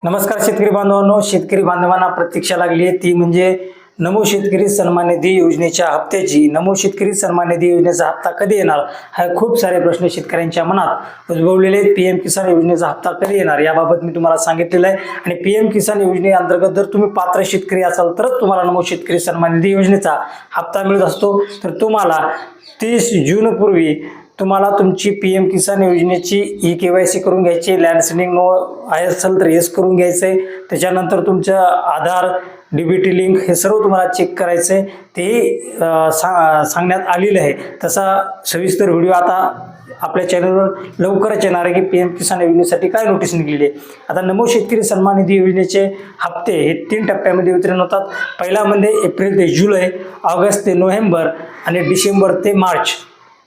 नमस्कार शेतकरी बांधवांनो, शेतकरी बांधवांना प्रतीक्षा लागली आहे ती म्हणजे नमो शेतकरी सन्मान निधी योजनेच्या हप्त्याची। नमो शेतकरी सन्मान निधी योजनेचा हप्ता कधी येणार हा खूप सारे प्रश्न शेतकऱ्यांच्या मनात उद्भवलेले आहेत। पीएम किसान योजनेचा हप्ता कधी येणार याबाबत मी तुम्हाला सांगितलेलं आहे आणि पीएम किसान योजनेअंतर्गत जर तुम्ही पात्र शेतकरी असाल तरच तुम्हाला नमो शेतकरी सन्मान निधी योजनेचा हप्ता मिळत असतो। तर तुम्हाला 30 जून पूर्वी तुम्हाला तुमची पीएम किसान योजनेची ई-केवायसी करून घ्यायची, लँड सीडिंग नो आहे असेल तर येस करून घ्यायचंय। त्याच्यानंतर तुमचं आधार, डीबीटी लिंक हे सर्व तुम्हाला चेक करायचंय, ते सांगण्यात आलेलं आहे। तसा सविस्तर व्हिडिओ आता आपल्या चॅनलवर लवकरच येणार आहे की पीएम किसान योजनेसाठी काय नोटीस निघालेली आहे। आता नमो शेतकरी सन्मान निधी योजनेचे हप्ते हे 3 टप्प्यामध्ये वितरण होतात। पहिला म्हणजे एप्रिल ते जुलै, ऑगस्ट ते नोव्हेंबर आणि डिसेंबर ते मार्च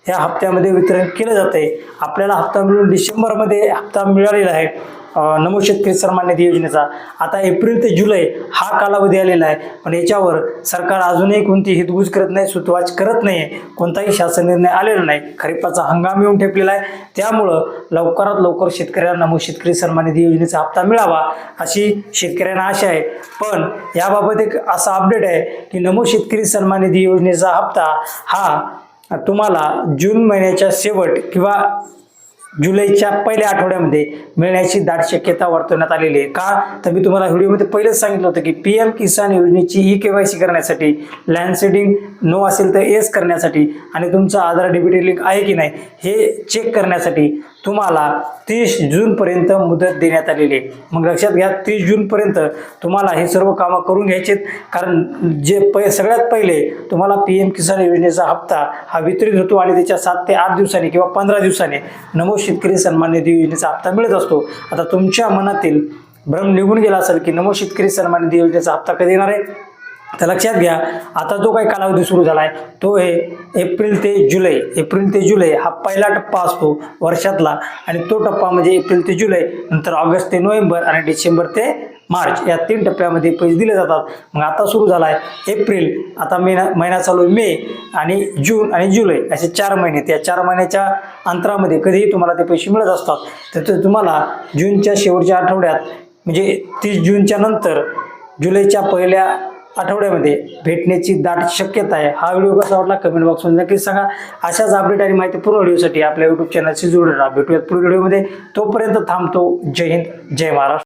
या हप्त्यामध्ये वितरण केलं जाते। आपल्याला हप्ता मिळून डिसेंबरमध्ये हप्ता मिळालेला आहे नमो शेतकरी सन्मान निधी योजनेचा। आता एप्रिल ते जुलै हा कालावधी आलेला आहे, पण याच्यावर सरकार अजूनही कोणती हितगुज करत नाही, सुतवाच करत नाही, कोणताही शासन निर्णय आलेला नाही। खरीपाचा हंगाम येऊन ठेपलेला आहे, त्यामुळं लवकरात लवकर शेतकऱ्यांना नमो शेतकरी सन्मान निधी योजनेचा हप्ता मिळावा अशी शेतकऱ्यांना आशा आहे। पण याबाबत एक असा अपडेट आहे की नमो शेतकरी सन्मान निधी योजनेचा हप्ता हा तुम्हाला जून महिन्याच्या शेवट किंवा जुलैच्या पहिल्या आठवड्यामध्ये मिळण्याची दाट शक्यता वर्तवण्यात आलेली आहे। का तर मी तुम्हाला व्हिडिओमध्ये पहिलेच सांगितलं होतं की पीएम किसान योजनेची ई-केवायसी करण्यासाठी, लँड सीडिंग नो असेल तर येस करण्यासाठी आणि तुमचा आधार डीबीटी लिंक आहे की नाही हे चेक करण्यासाठी तुम्हाला 30 जूनपर्यंत मुदत देण्यात आलेली आहे। मग लक्षात घ्या, 30 जूनपर्यंत तुम्हाला हे सर्व कामं करून घ्यायचे, कारण सगळ्यात पहिले तुम्हाला पीएम किसान योजनेचा हप्ता हा वितरित होतो आणि त्याच्या 7 ते 8 दिवसांनी किंवा 15 दिवसांनी नमो शेतकरी सन्मान निधी योजनेचा हप्ता मिळत असतो। आता तुमच्या मनातील भ्रम निघून गेला असेल की नमो शेतकरी सन्मान निधी योजनेचा हप्ता कधी येणार आहे, तर लक्षात घ्या, आता जो काही कालावधी सुरू झाला आहे तो आहे एप्रिल ते जुलै। एप्रिल ते जुलै हा पहिला टप्पा असतो वर्षातला आणि तो टप्पा म्हणजे एप्रिल ते जुलै, नंतर ऑगस्ट ते नोव्हेंबर आणि डिसेंबर ते मार्च या 3 टप्प्यामध्ये पैसे दिले जातात। मग आता सुरू झाला आहे एप्रिल, आता महिना चालू आहे मे आणि जून आणि जुलै असे 4 महिने। त्या 4 महिन्याच्या अंतरामध्ये कधीही तुम्हाला ते पैसे मिळत असतात। तर ते तुम्हाला जूनच्या शेवटच्या आठवड्यात म्हणजे 30 जूनच्या नंतर जुलैच्या पहिल्या आठवड्यामध्ये भेटण्याची दाट शक्यता आहे। हा व्हिडिओ कसा वाटला कमेंट बॉक्समध्ये नक्कीच सांगा। अशाच अपडेट आणि माहितीपूर्ण व्हिडिओसाठी आपल्या यूट्यूब चॅनलशी जोडून राहा। भेटूयात पुढील व्हिडिओमध्ये, तोपर्यंत थांबतो। जय हिंद, जय महाराष्ट्र।